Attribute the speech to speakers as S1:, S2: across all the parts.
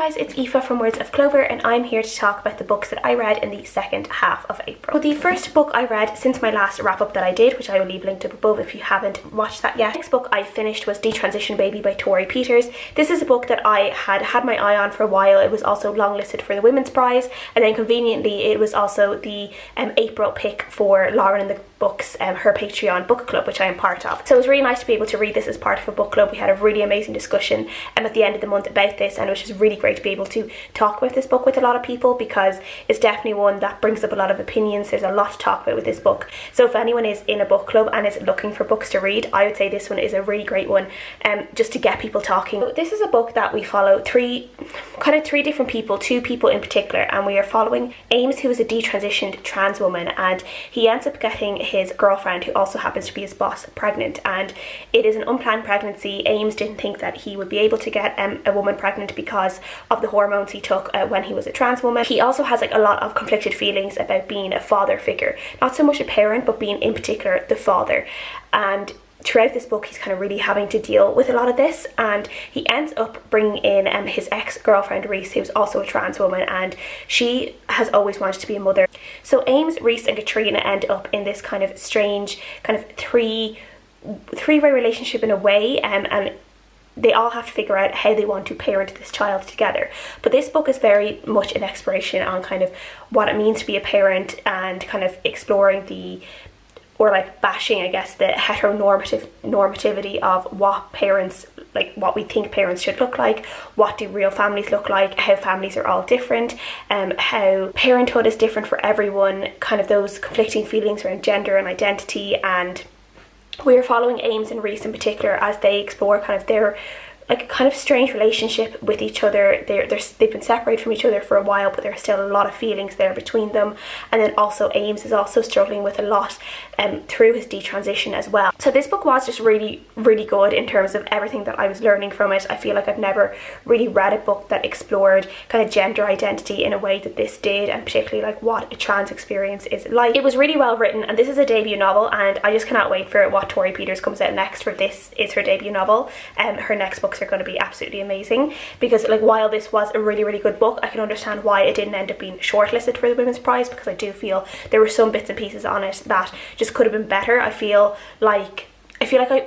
S1: guys, it's Aoife from Words of Clover, and I'm here to talk about the books that I read in the second half of April. So the first book I read since my last wrap up that I did, which I will leave linked up above if you haven't watched that yet. The next book I finished was Detransition Baby by Torrey. This is a book that I had my eye on for a while. It was also longlisted for the Women's Prize, and then conveniently it was also the April pick for Lauren and the Books, her Patreon book club, which I am part of. So it was really nice to be able to read this as part of a book club. We had a really amazing discussion at the end of the month about this, and it was just really great to be able to talk about this book with a lot of people, because it's definitely one that brings up a lot of opinions. There's a lot to talk about with this book. So if anyone is in a book club and is looking for books to read, I would say this one is a really great one, just to get people talking. So this is a book that we follow three different people, two people in particular, and we are following Ames, who is a detransitioned trans woman, and he ends up getting his girlfriend, who also happens to be his boss, pregnant, and it is an unplanned pregnancy. Ames didn't think that he would be able to get a woman pregnant because of the hormones he took when he was a trans woman. He also has like a lot of conflicted feelings about being a father figure, not so much a parent, but being in particular the father. And throughout this book he's kind of really having to deal with a lot of this, and he ends up bringing in his ex-girlfriend Reese, who's also a trans woman, and she has always wanted to be a mother. So Ames, Reese and Katrina end up in this kind of strange kind of three-way relationship in a way, and they all have to figure out how they want to parent this child together. But this book is very much an exploration on kind of what it means to be a parent, and kind of exploring bashing, I guess, the normativity of what parents, like what we think parents should look like, what do real families look like, how families are all different, how parenthood is different for everyone, kind of those conflicting feelings around gender and identity. And we're following Ames and Reese in particular as they explore kind of their kind of strange relationship with each other. They've been separated from each other for a while, but there's still a lot of feelings there between them. And then also Ames is also struggling with a lot through his detransition as well. So this book was just really, really good in terms of everything that I was learning from it. I feel like I've never really read a book that explored kind of gender identity in a way that this did, and particularly like what a trans experience is like. It was really well written, and this is a debut novel, and I just cannot wait for what Torrey comes out next, for this is her debut novel. Her next books are going to be absolutely amazing, because like while this was a really, really good book, I can understand why it didn't end up being shortlisted for the Women's Prize, because I do feel there were some bits and pieces on it that just could have been better. I feel like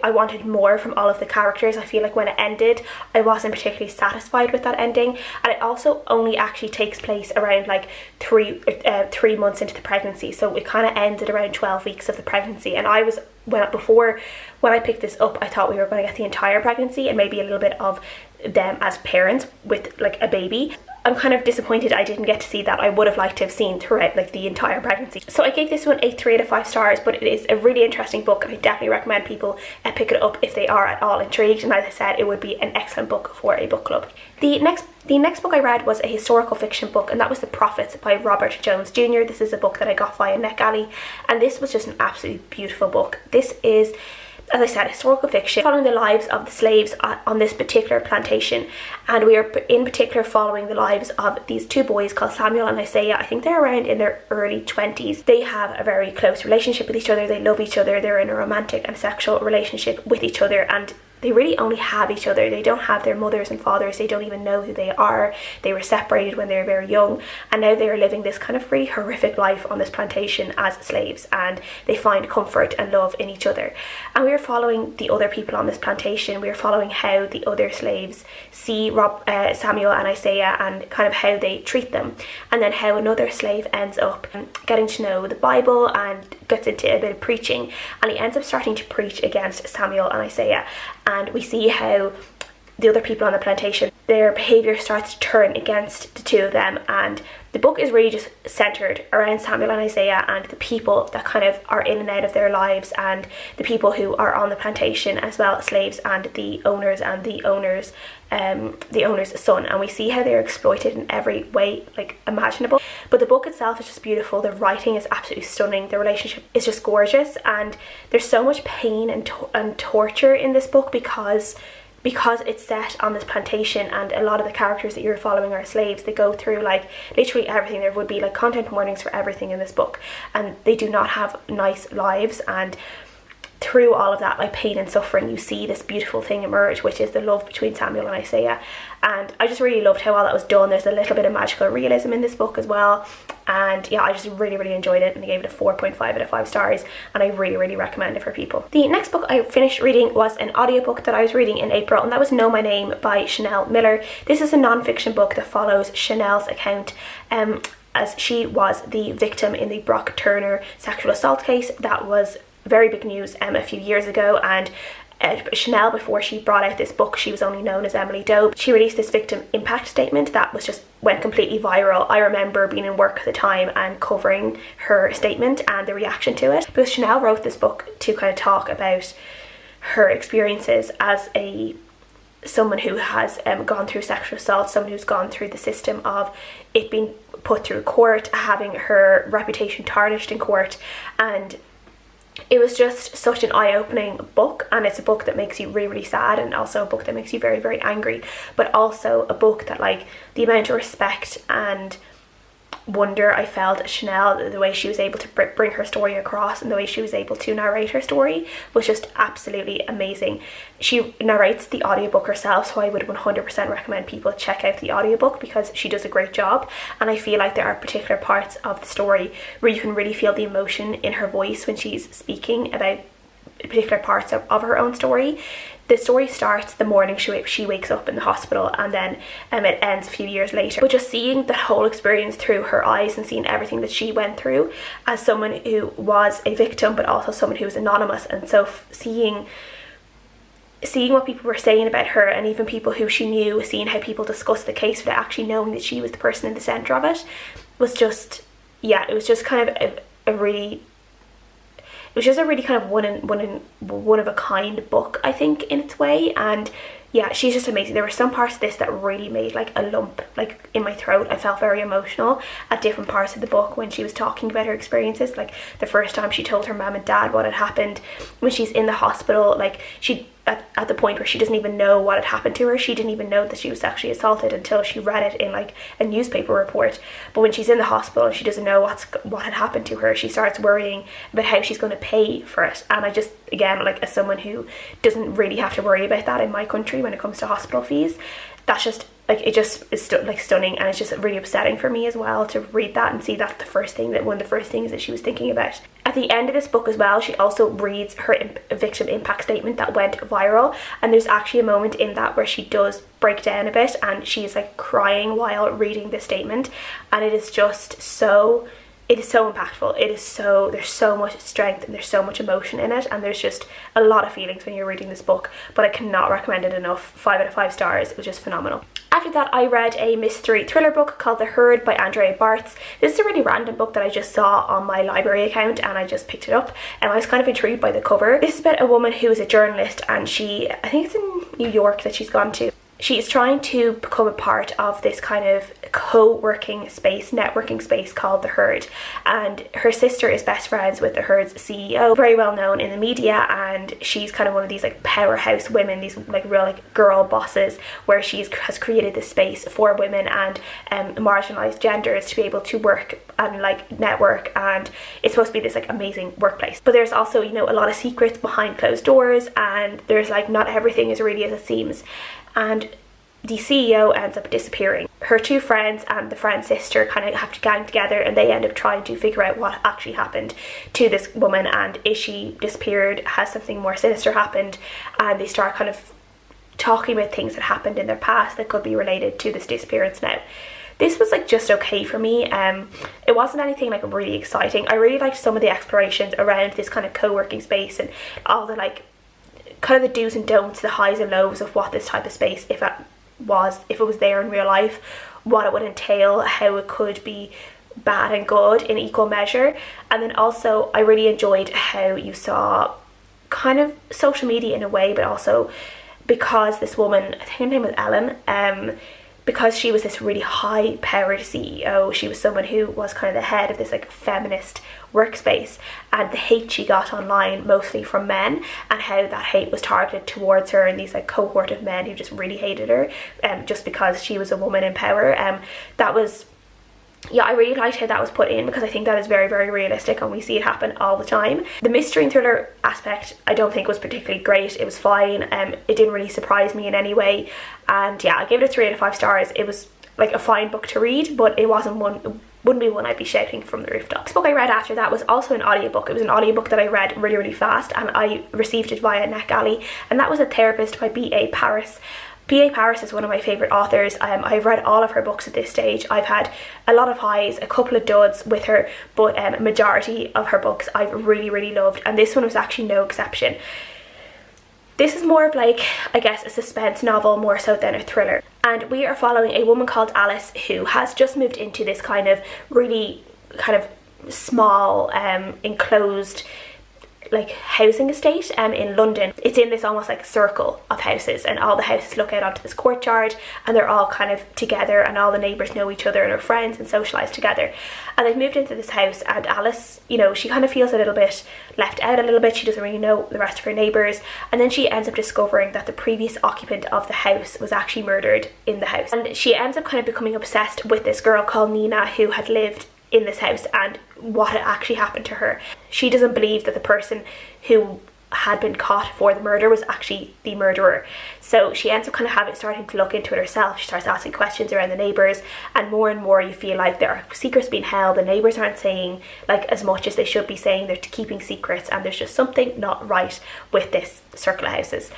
S1: I wanted more from all of the characters. I feel like when it ended, I wasn't particularly satisfied with that ending, and it also only actually takes place around like 3 months into the pregnancy, so it kind of ends at around 12 weeks of the pregnancy. And I was, when I picked this up, I thought we were going to get the entire pregnancy and maybe a little bit of them as parents with like a baby. I'm kind of disappointed I didn't get to see that. I would have liked to have seen throughout like the entire pregnancy. So I gave this one a 3 out of 5 stars, but it is a really interesting book, and I definitely recommend people pick it up if they are at all intrigued. And as I said, it would be an excellent book for a book club. The next book I read was a historical fiction book, and that was The Prophets by Robert Jones Jr. This is a book that I got via NetGalley, and this was just an absolutely beautiful book. This is, as I said, historical fiction following the lives of the slaves on this particular plantation, and we are in particular following the lives of these two boys called Samuel and Isaiah. I think they're around in their early 20s. They have a very close relationship with each other. They love each other. They're in a romantic and sexual relationship with each other, and they really only have each other. They don't have their mothers and fathers. They don't even know who they are. They were separated when they were very young, and now they are living this kind of really horrific life on this plantation as slaves, and they find comfort and love in each other. And we are following the other people on this plantation. We are following how the other slaves see Samuel and Isaiah, and kind of how they treat them, and then how another slave ends up getting to know the Bible and gets into a bit of preaching, and he ends up starting to preach against Samuel and Isaiah. And we see how the other people on the plantation, their behaviour starts to turn against the two of them, and the book is really just centred around Samuel and Isaiah and the people that kind of are in and out of their lives, and the people who are on the plantation as well, slaves and the owners and the owner's son. And we see how they're exploited in every way like imaginable. But the book itself is just beautiful. The writing is absolutely stunning. The relationship is just gorgeous, and there's so much pain and torture in this book because it's set on this plantation, and a lot of the characters that you're following are slaves. They go through like literally everything. There would be like content warnings for everything in this book, and they do not have nice lives. And through all of that like pain and suffering, you see this beautiful thing emerge, which is the love between Samuel and Isaiah. And I just really loved how all that was done. There's a little bit of magical realism in this book as well, and yeah, I just really enjoyed it, and I gave it a 4.5 out of 5 stars, and I really recommend it for people. The next book I finished reading was an audiobook that I was reading in April, and that was Know My Name by Chanel Miller. This is a non-fiction book that follows Chanel's account as she was the victim in the Brock Turner sexual assault case that was very big news a few years ago. And Chanel, before she brought out this book, she was only known as Emily Doe. She released this victim impact statement that went completely viral. I remember being in work at the time and covering her statement and the reaction to it, because Chanel wrote this book to kind of talk about her experiences as someone who has gone through sexual assault, someone who's gone through the system of it being put through court, having her reputation tarnished in court. And it was just such an eye-opening book, and it's a book that makes you really sad, and also a book that makes you very angry, but also a book that, like, the amount of respect and wonder I felt at Chanel, the way she was able to bring her story across and the way she was able to narrate her story was just absolutely amazing. She narrates the audiobook herself, so I would 100% recommend people check out the audiobook because she does a great job, and I feel like there are particular parts of the story where you can really feel the emotion in her voice when she's speaking about particular parts of her own story. The story starts the morning she wakes up in the hospital, and then it ends a few years later. But just seeing the whole experience through her eyes and seeing everything that she went through as someone who was a victim but also someone who was anonymous, and so seeing what people were saying about her, and even people who she knew, seeing how people discussed the case without actually knowing that she was the person in the centre of it, was just, yeah, it was just kind of a really kind of one of a kind book, I think, in its way. And yeah, she's just amazing. There were some parts of this that really made like a lump like in my throat. I felt very emotional at different parts of the book when she was talking about her experiences. Like the first time she told her mum and dad what had happened, when she's in the hospital, like she at the point where she doesn't even know what had happened to her. She didn't even know that she was sexually assaulted until she read it in like a newspaper report. But when she's in the hospital and she doesn't know what had happened to her, she starts worrying about how she's going to pay for it. And I just, again, like as someone who doesn't really have to worry about that in my country when it comes to hospital fees, that's just like, it just is stunning, and it's just really upsetting for me as well to read that and see that's one of the first things that she was thinking about. At the end of this book as well, she also reads her victim impact statement that went viral, and there's actually a moment in that where she does break down a bit and she's like crying while reading the statement, and it is just so impactful. There's so much strength and there's so much emotion in it, and there's just a lot of feelings when you're reading this book, but I cannot recommend it enough. 5 out of 5 stars. It was just phenomenal. After that, I read a mystery thriller book called The Herd by Andrea Bartz. This is a really random book that I just saw on my library account, and I just picked it up, and I was kind of intrigued by the cover. This is about a woman who is a journalist, and I think it's in New York that she's gone to. She is trying to become a part of this kind of co-working space, networking space called The Herd, and her sister is best friends with The Herd's CEO, very well known in the media, and she's kind of one of these like powerhouse women, these like real like girl bosses, where has created this space for women and marginalized genders to be able to work and like network, and it's supposed to be this like amazing workplace. But there's also, you know, a lot of secrets behind closed doors, and there's like not everything is really as it seems. And the CEO ends up disappearing. Her 2 friends and the friend's sister kind of have to gang together, and they end up trying to figure out what actually happened to this woman, and is she disappeared, has something more sinister happened, and they start kind of talking about things that happened in their past that could be related to this disappearance now. This was like just okay for me. It wasn't anything like really exciting. I really liked some of the explorations around this kind of co-working space and all the like kind of the do's and don'ts, the highs and lows of what this type of space, if it was there in real life, what it would entail, how it could be bad and good in equal measure. And then also I really enjoyed how you saw kind of social media in a way, but also because this woman, I think her name was Ellen, because she was this really high powered CEO, she was someone who was kind of the head of this like feminist workspace, and the hate she got online mostly from men, and how that hate was targeted towards her and these like cohort of men who just really hated her just because she was a woman in power. That was yeah, I really liked how that was put in, because I think that is very, very realistic and we see it happen all the time. The mystery and thriller aspect I don't think was particularly great. It was fine. It didn't really surprise me in any way, and yeah, I gave it a 3 out of 5 stars. It was like a fine book to read, but it wouldn't be one I'd be shouting from the rooftops. The book I read after that was also an audiobook. It was an audiobook that I read really, really fast, and I received it via NetGalley, and that was A Therapist by B.A. Paris. B.A. Paris is one of my favourite authors. I've read all of her books at this stage. I've had a lot of highs, a couple of duds with her, but majority of her books I've really, really loved, and this one was actually no exception. This is more of like, I guess, a suspense novel more so than a thriller. And we are following a woman called Alice who has just moved into this kind of really kind of small, enclosed like housing estate in London. It's in this almost like circle of houses, and all the houses look out onto this courtyard, and they're all kind of together, and all the neighbours know each other and are friends and socialise together. And they've moved into this house, and Alice, you know, she kind of feels a little bit left out a little bit. She doesn't really know the rest of her neighbours, and then she ends up discovering that the previous occupant of the house was actually murdered in the house, and she ends up kind of becoming obsessed with this girl called Nina who had lived in this house and what had actually happened to her. She doesn't believe that the person who had been caught for the murder was actually the murderer, so she ends up kind of starting to look into it herself. She starts asking questions around the neighbours, and more you feel like there are secrets being held. The neighbours aren't saying like as much as they should be saying. They're keeping secrets, and there's just something not right with this circle of houses.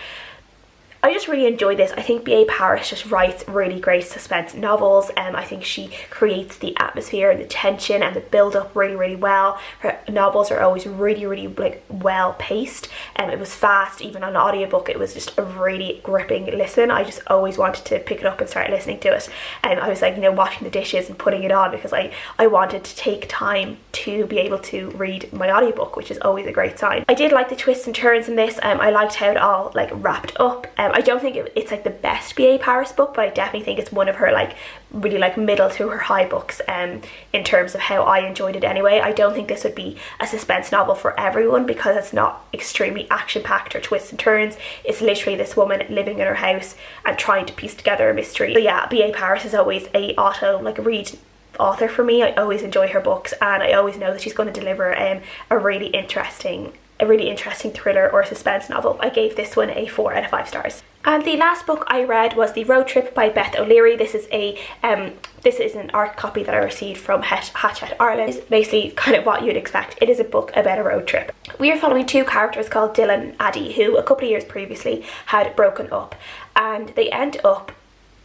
S1: I just really enjoy this. I think B.A. Paris just writes really great suspense novels. I think she creates the atmosphere and the tension and the build up really, really well. Her novels are always really, really like well paced. It was fast. Even on an audiobook, it was just a really gripping listen. I just always wanted to pick it up and start listening to it. I was like, you know, washing the dishes and putting it on, because I wanted to take time to be able to read my audiobook, which is always a great sign. I did like the twists and turns in this. I liked how it all like wrapped up. I don't think it's like the best B.A. Paris book, but I definitely think it's one of her like really like middle to her high books in terms of how I enjoyed it anyway. I don't think this would be a suspense novel for everyone, because it's not extremely action packed or twists and turns. It's literally this woman living in her house and trying to piece together a mystery. So yeah, B.A. Paris is always a read author for me. I always enjoy her books, and I always know that she's going to deliver a really interesting thriller or suspense novel. I gave this one a 4 out of 5 stars. And the last book I read was The Road Trip by Beth O'Leary. This is an art copy that I received from Hachette Ireland. It's basically kind of what you'd expect. It is a book about a road trip. We are following two characters called Dylan and Addie, who a couple of years previously had broken up, and they end up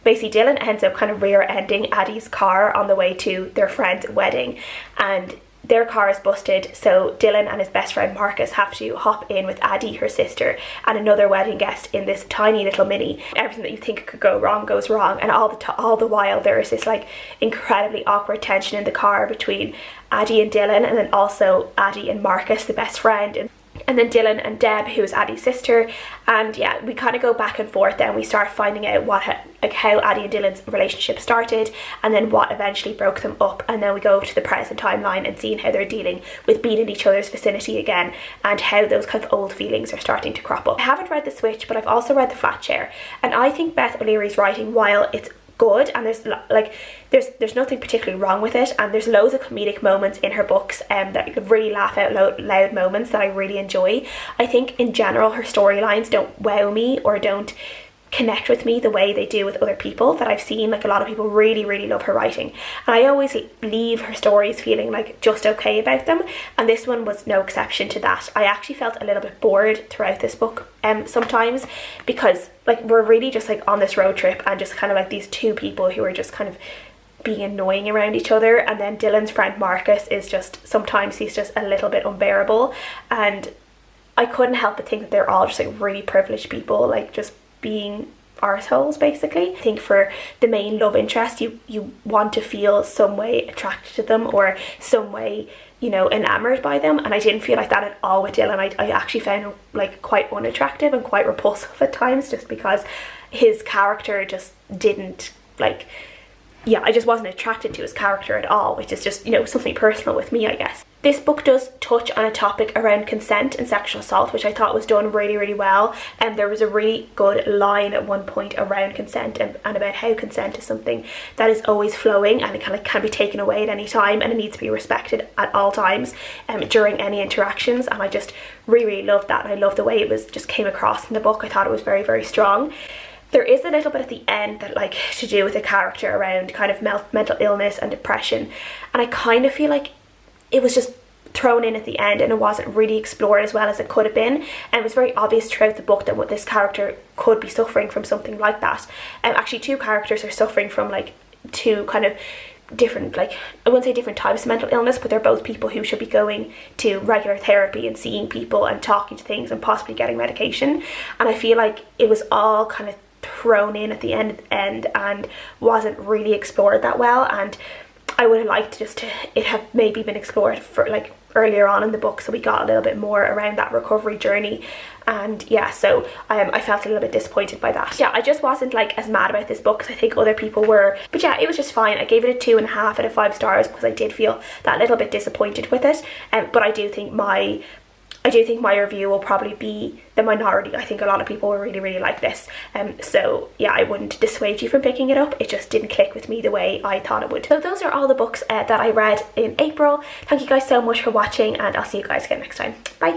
S1: basically, Dylan ends up kind of rear-ending Addie's car on the way to their friend's wedding, and their car is busted, so Dylan and his best friend Marcus have to hop in with Addie, her sister, and another wedding guest in this tiny little Mini. Everything that you think could go wrong goes wrong, and all the while there is this like incredibly awkward tension in the car between Addie and Dylan, and then also Addie and Marcus, the best friend, and then Dylan and Deb, who is Addie's sister. And yeah, we kind of go back and forth, and we start finding out how Addie and Dylan's relationship started, and then what eventually broke them up, and then we go to the present timeline and seeing how they're dealing with being in each other's vicinity again, and how those kind of old feelings are starting to crop up. I haven't read The Switch, but I've also read The Flat Chair, and I think Beth O'Leary's writing, while it's good and there's nothing particularly wrong with it, and there's loads of comedic moments in her books that you could really laugh out loud moments that I really enjoy. I think in general her storylines don't wow me or don't connect with me the way they do with other people that I've seen. Like, a lot of people really love her writing, and I always leave her stories feeling like just okay about them, and this one was no exception to that. I actually felt a little bit bored throughout this book sometimes, because like we're really just like on this road trip, and just kind of like these two people who are just kind of being annoying around each other, and then Dylan's friend Marcus is just, sometimes he's just a little bit unbearable, and I couldn't help but think that they're all just like really privileged people, like just being arseholes basically. I think for the main love interest, you want to feel some way attracted to them, or some way, you know, enamored by them, and I didn't feel like that at all with Dylan. I actually found him like quite unattractive and quite repulsive at times, just because his character just didn't like, yeah, I just wasn't attracted to his character at all, which is just, you know, something personal with me, I guess. This book does touch on a topic around consent and sexual assault, which I thought was done really, really well. And there was a really good line at one point around consent and about how consent is something that is always flowing, and it kind of can be taken away at any time, and it needs to be respected at all times during any interactions. And I just really, really loved that, and I love the way it was just came across in the book. I thought it was very, very strong. There is a little bit at the end that like to do with a character around kind of mental illness and depression, and I kind of feel like it was just thrown in at the end and it wasn't really explored as well as it could have been. And it was very obvious throughout the book that what this character could be suffering from something like that. Actually, two characters are suffering from like two kind of different, like I wouldn't say different types of mental illness, but they're both people who should be going to regular therapy and seeing people and talking to things and possibly getting medication. And I feel like it was all kind of thrown in at the end and wasn't really explored that well. And I would have liked just to it have maybe been explored for like earlier on in the book, so we got a little bit more around that recovery journey. And yeah, so I felt a little bit disappointed by that. Yeah, I just wasn't like as mad about this book as I think other people were, but yeah, it was just fine. I gave it a 2.5 out of 5 stars because I did feel that little bit disappointed with it. But I do think my review will probably be the minority. I think a lot of people will really, really like this. So yeah, I wouldn't dissuade you from picking it up. It just didn't click with me the way I thought it would. So those are all the books that I read in April. Thank you guys so much for watching, and I'll see you guys again next time. Bye.